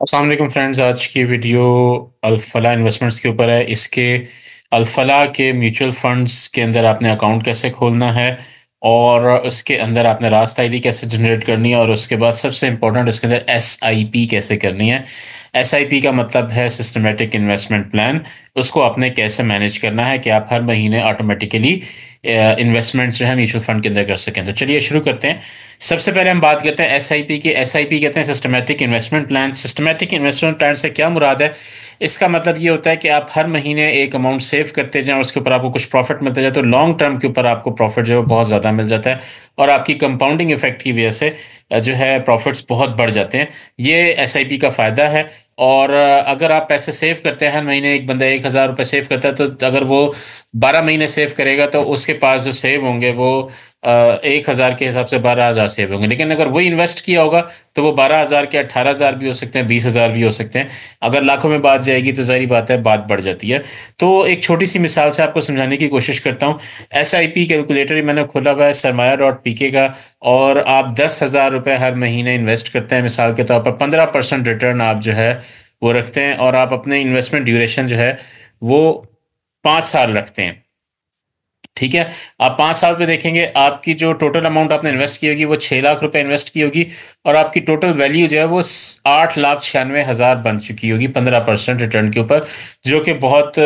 अस्सलाम वालेकुम फ्रेंड्स। आज की वीडियो अल्फला इन्वेस्टमेंट्स के ऊपर है। इसके अल्फला के म्यूचुअल फंड्स के अंदर आपने अकाउंट कैसे खोलना है और उसके अंदर आपने रास्त आईडी कैसे जनरेट करनी है और उसके बाद सबसे इंपॉर्टेंट उसके अंदर एसआईपी कैसे करनी है। एसआईपी का मतलब है सिस्टमेटिक इन्वेस्टमेंट प्लान। उसको आपने कैसे मैनेज करना है कि आप हर महीने ऑटोमेटिकली इन्वेस्टमेंट्स जो है म्यूचुअल फंड के अंदर कर सकें। तो चलिए शुरू करते हैं। सबसे पहले हम बात करते हैं एसआईपी की। एसआईपी कहते हैं systematic investment plan. Systematic investment plan से क्या मुराद है? इसका मतलब ये होता है कि आप हर महीने एक अमाउंट सेव करते जाएं और उसके ऊपर आपको कुछ प्रॉफिट मिलता जाए, तो लॉन्ग टर्म के ऊपर आपको प्रॉफिट जो है बहुत ज़्यादा मिल जाता है और आपकी कंपाउंडिंग इफेक्ट की वजह से जो है प्रॉफिट्स बहुत बढ़ जाते हैं। ये एसआईपी का फ़ायदा है। और अगर आप पैसे सेव करते हैं, हर महीने एक बंदा 1,000 रुपये सेव करता है, तो अगर वो 12 महीने सेव करेगा तो उसके पास जो सेव होंगे वो 1,000 के हिसाब से 12,000 सेव होंगे। लेकिन अगर वो इन्वेस्ट किया होगा तो वो 12,000 के 18,000 भी हो सकते हैं, 20,000 भी हो सकते हैं। अगर लाखों में बात जाएगी तो जाहिर बात है बात बढ़ जाती है। तो एक छोटी सी मिसाल से आपको समझाने की कोशिश करता हूँ। SIP कैलकुलेटर मैंने खोला हुआ है सरमाया.pk का। और आप 10,000 रुपये हर महीने इन्वेस्ट करते हैं, मिसाल के तौर पर 15% रिटर्न आप जो है वो रखते हैं, और आप अपने इन्वेस्टमेंट ड्यूरेशन जो है वो 5 साल रखते हैं। ठीक है। आप 5 साल पे देखेंगे आपकी जो टोटल अमाउंट आपने इन्वेस्ट की होगी वो 6 लाख रुपए इन्वेस्ट की होगी, और आपकी टोटल वैल्यू जो है वो 8,96,000 बन चुकी होगी 15% रिटर्न के ऊपर, जो कि बहुत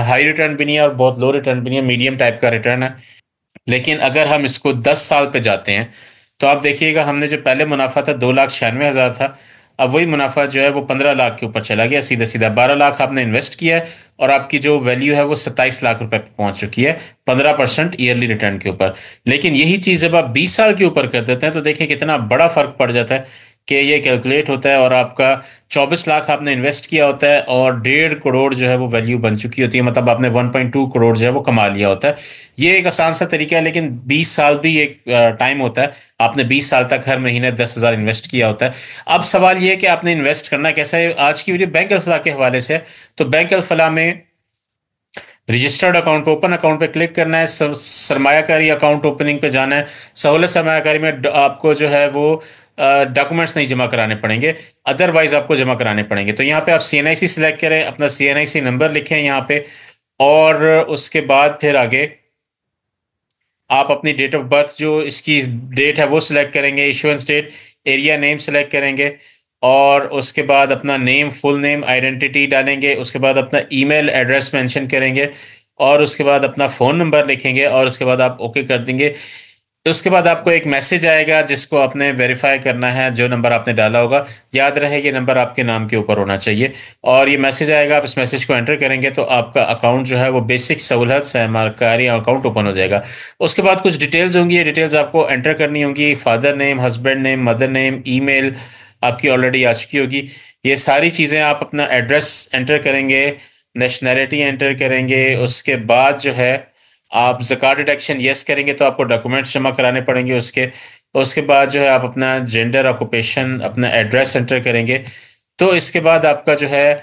हाई रिटर्न भी नहीं है और बहुत लो रिटर्न भी नहीं है, मीडियम टाइप का रिटर्न है। लेकिन अगर हम इसको 10 साल पे जाते हैं तो आप देखिएगा हमने जो पहले मुनाफा था 2,96,000 था, अब वही मुनाफा जो है वो 15 लाख के ऊपर चला गया। सीधा सीधा 12 लाख आपने इन्वेस्ट किया है और आपकी जो वैल्यू है वो 27 लाख रुपए पे पहुंच चुकी है 15% ईयरली रिटर्न के ऊपर। लेकिन यही चीज जब आप 20 साल के ऊपर कर देते हैं तो देखिए कितना बड़ा फर्क पड़ जाता है कि ये कैलकुलेट होता है और आपका 24 लाख आपने इन्वेस्ट किया होता है और 1.5 करोड़ जो है वो वैल्यू बन चुकी होती है, मतलब आपने 1.2 करोड़ जो है वो कमा लिया होता है। ये एक आसान सा तरीका है, लेकिन 20 साल भी एक टाइम होता है। आपने 20 साल तक हर महीने 10,000 इन्वेस्ट किया होता है। अब सवाल ये है कि आपने इन्वेस्ट करना कैसा है। आज की वीडियो बैंक अल्फला के हवाले से है। तो बैंक अल्फला में रजिस्टर्ड अकाउंट पे, ओपन अकाउंट पे क्लिक करना है, सरमायाकारी अकाउंट ओपनिंग पे जाना है। सहूलत सरमायाकारी में आपको जो है वो डॉक्यूमेंट्स नहीं जमा कराने पड़ेंगे, अदरवाइज आपको जमा कराने पड़ेंगे। तो यहाँ पे आप CNIC सिलेक्ट करें, अपना CNIC नंबर लिखें यहाँ पे, और उसके बाद फिर आगे आप अपनी डेट ऑफ बर्थ जो इसकी डेट है वो सिलेक्ट करेंगे, issuance date, area name select करेंगे, और उसके बाद अपना नेम, फुल नेम, आइडेंटिटी डालेंगे, उसके बाद अपना ईमेल एड्रेस मेंशन करेंगे, और उसके बाद अपना फ़ोन नंबर लिखेंगे, और उसके बाद आप ओके कर देंगे। उसके बाद आपको एक मैसेज आएगा जिसको आपने वेरीफाई करना है, जो नंबर आपने डाला होगा। याद रहे ये नंबर आपके नाम के ऊपर होना चाहिए, और ये मैसेज आएगा, आप इस मैसेज को एंटर करेंगे तो आपका अकाउंट जो है वो बेसिक सहूलत सरमाकारी अकाउंट ओपन हो जाएगा। उसके बाद कुछ डिटेल्स होंगी, ये डिटेल्स आपको एंटर करनी होंगी। Father name, husband name, mother name, email आपकी ऑलरेडी आ चुकी होगी। ये सारी चीज़ें आप अपना एड्रेस एंटर करेंगे, नेशनैलिटी एंटर करेंगे, उसके बाद जो है आप ज़कात डिडक्शन यस करेंगे तो आपको डॉक्यूमेंट्स जमा कराने पड़ेंगे उसके। उसके बाद जो है आप अपना जेंडर, ऑक्यूपेशन, अपना एड्रेस एंटर करेंगे। तो इसके बाद आपका जो है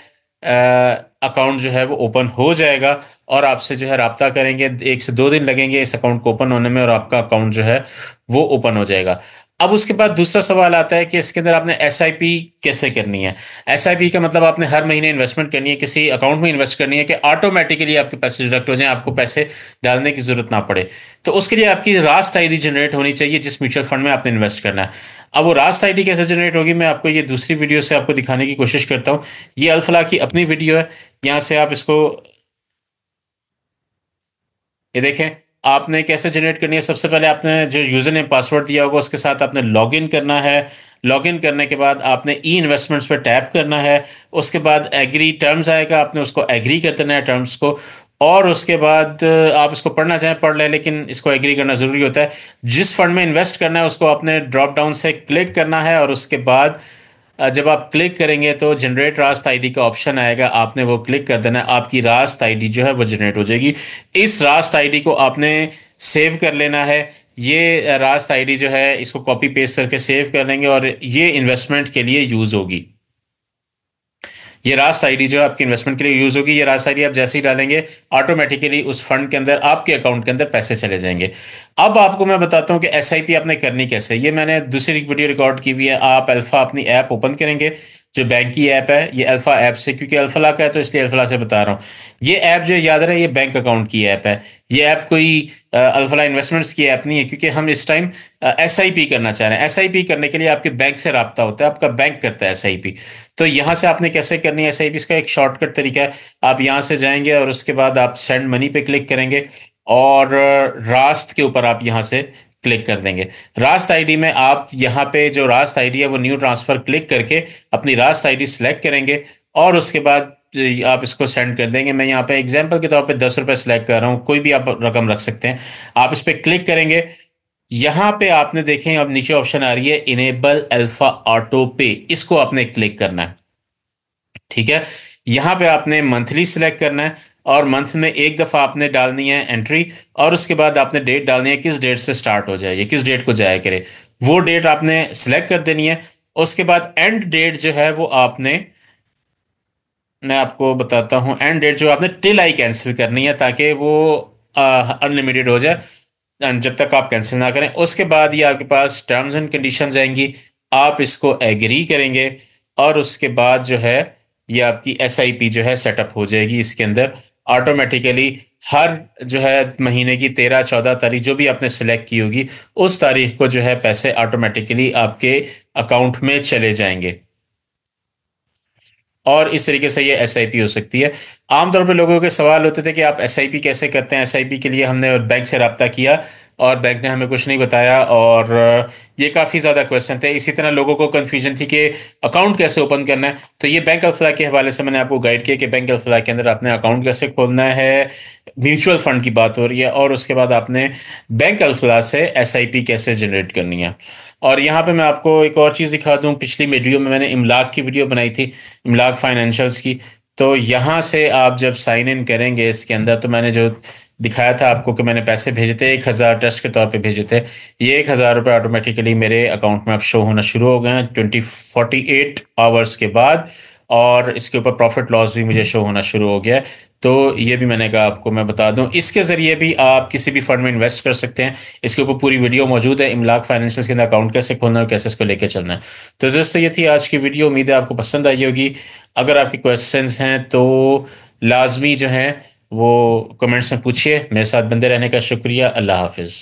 अकाउंट जो है वो ओपन हो जाएगा, और आपसे जो है रब्ता करेंगे। 1 से 2 दिन लगेंगे इस अकाउंट को ओपन होने में, और आपका अकाउंट जो है वो ओपन हो जाएगा। अब उसके बाद दूसरा सवाल आता है कि इसके अंदर आपने SIP कैसे करनी है। SIP का मतलब आपने हर महीने इन्वेस्टमेंट करनी है, किसी अकाउंट में इन्वेस्ट करनी है कि ऑटोमेटिकली आपके पैसे डिडक्ट हो जाएं, आपको पैसे डालने की जरूरत ना पड़े। तो उसके लिए आपकी रास्त आईडी जनरेट होनी चाहिए जिस म्यूचुअल फंड में आपने इन्वेस्ट करना है। अब वो रास्त आईडी कैसे जनरेट होगी, मैं आपको ये दूसरी वीडियो से आपको दिखाने की कोशिश करता हूँ। ये अल्फला की अपनी वीडियो है, यहाँ से आप इसको ये देखें। आपने कैसे जनरेट करनी है। सबसे पहले आपने जो यूजर नेम पासवर्ड दिया होगा उसके साथ आपने लॉग इन करना है। लॉग इन करने के बाद आपने ई इन्वेस्टमेंट्स पे टैप करना है। उसके बाद एग्री टर्म्स आएगा, आपने उसको एग्री कर देना है टर्म्स को। और उसके बाद आप इसको पढ़ना चाहें पढ़ लें, लेकिन इसको एग्री करना जरूरी होता है। जिस फंड में इन्वेस्ट करना है उसको आपने ड्रॉप डाउन से क्लिक करना है, और उसके बाद जब आप क्लिक करेंगे तो जनरेट रास्त आईडी का ऑप्शन आएगा, आपने वो क्लिक कर देना है। आपकी रास्त आईडी जो है वो जनरेट हो जाएगी। इस रास्त आईडी को आपने सेव कर लेना है। ये रास्त आईडी जो है इसको कॉपी पेस्ट करके सेव कर लेंगे, और ये इन्वेस्टमेंट के लिए यूज़ होगी। ये रास्त आईडी जो है आपकी इन्वेस्टमेंट के लिए यूज होगी। ये रास्त आईडी आप जैसे ही डालेंगे ऑटोमेटिकली उस फंड के अंदर, आपके अकाउंट के अंदर पैसे चले जाएंगे। अब आपको मैं बताता हूं कि SIP आपने करनी कैसे। ये मैंने दूसरी वीडियो रिकॉर्ड की हुई है। आप अल्फा अपनी ऐप ओपन करेंगे, जो बैंक की ऐप है, ये अल्फा ऐप से, क्योंकि अल्फला का है तो इसलिए अल्फला से बता रहा हूँ। ये ऐप जो याद रहे, ये बैंक अकाउंट की ऐप है। ये ऐप कोई अल्फला इन्वेस्टमेंट्स की ऐप नहीं है, क्योंकि हम इस टाइम एसआईपी करना चाह रहे हैं। एसआईपी करने के लिए आपके बैंक से राब्ता होता है, आपका बैंक करता है एसआईपी। तो यहाँ से आपने कैसे करनी है एसआईपी, इसका एक शॉर्टकट तरीका है। आप यहाँ से जाएंगे और उसके बाद आप सेंड मनी पे क्लिक करेंगे, और रास्त के ऊपर आप यहाँ से क्लिक कर देंगे। रास्त आईडी में आप यहाँ पे जो रास्त आईडी है वो न्यू ट्रांसफर क्लिक करके अपनी रास्त आईडी सेलेक्ट करेंगे, और उसके बाद आप इसको सेंड कर देंगे। मैं यहाँ पे एग्जांपल के तौर पे 10 रुपए सेलेक्ट कर रहा हूँ, कोई भी आप रकम रख सकते हैं। आप इस पे क्लिक करेंगे, यहाँ पे आपने देखें अब नीचे ऑप्शन आ रही है इनेबल अल्फा ऑटो पे, इसको आपने क्लिक करना है। ठीक है, यहाँ पे आपने मंथली सिलेक्ट करना है, और मंथ में एक दफा आपने डालनी है एंट्री, और उसके बाद आपने डेट डालनी है, किस डेट से स्टार्ट हो जाए, ये किस डेट को जाया करे, वो डेट आपने सिलेक्ट कर देनी है। उसके बाद एंड डेट जो है वो आपने, मैं आपको बताता हूँ, एंड डेट जो आपने टिल आई कैंसिल करनी है, ताकि वो अनलिमिटेड हो जाए, and जब तक आप कैंसिल ना करें। उसके बाद ये आपके पास टर्म्स एंड कंडीशंस आएंगी, आप इसको एग्री करेंगे, और उसके बाद जो है ये आपकी एसआईपी जो है सेटअप हो जाएगी। इसके अंदर ऑटोमेटिकली हर जो है महीने की 13-14 तारीख जो भी आपने सेलेक्ट की होगी, उस तारीख को जो है पैसे ऑटोमेटिकली आपके अकाउंट में चले जाएंगे। और इस तरीके से ये एसआईपी हो सकती है। आमतौर पर लोगों के सवाल होते थे कि आप एसआईपी कैसे करते हैं। एसआईपी के लिए हमने बैंक से रब्ता किया, और बैंक ने हमें कुछ नहीं बताया, और ये काफ़ी ज़्यादा क्वेश्चन थे। इसी तरह लोगों को कन्फ्यूजन थी कि अकाउंट कैसे ओपन करना है। तो ये बैंक अल्फला के हवाले से मैंने आपको गाइड किया कि बैंक अल्फला के अंदर आपने अकाउंट कैसे खोलना है। म्यूचुअल फंड की बात हो रही है, और उसके बाद आपने बैंक अल्फला से एसआईपी कैसे जनरेट करनी है। और यहाँ पे मैं आपको एक और चीज़ दिखा दूँ, पिछली वीडियो में मैंने इमलाक की वीडियो बनाई थी, इमलाक फाइनेंशियल्स की। तो यहाँ से आप जब साइन इन करेंगे इसके अंदर, तो मैंने जो दिखाया था आपको कि मैंने पैसे भेजे थे 1,000 ट्रस्ट के तौर पे भेजे थे, ये 1,000 रुपये ऑटोमेटिकली मेरे अकाउंट में अब शो होना शुरू हो गए हैं 48 आवर्स के बाद। और इसके ऊपर प्रॉफिट लॉस भी मुझे शो होना शुरू हो गया है। तो ये भी मैंने कहा आपको मैं बता दूं, इसके ज़रिए भी आप किसी भी फंड में इन्वेस्ट कर सकते हैं। इसके ऊपर पूरी वीडियो मौजूद है, इमलाक फाइनेंशियल के अंदर अकाउंट कैसे खोलना है और कैसे इसको लेके चलना है। तो दोस्तों ये थी आज की वीडियो, उम्मीद है आपको पसंद आई होगी। अगर आपके क्वेश्चंस हैं तो लाजमी जो हैं वो कमेंट्स में पूछिए। मेरे साथ बंदे रहने का शुक्रिया। अल्लाह हाफिज़।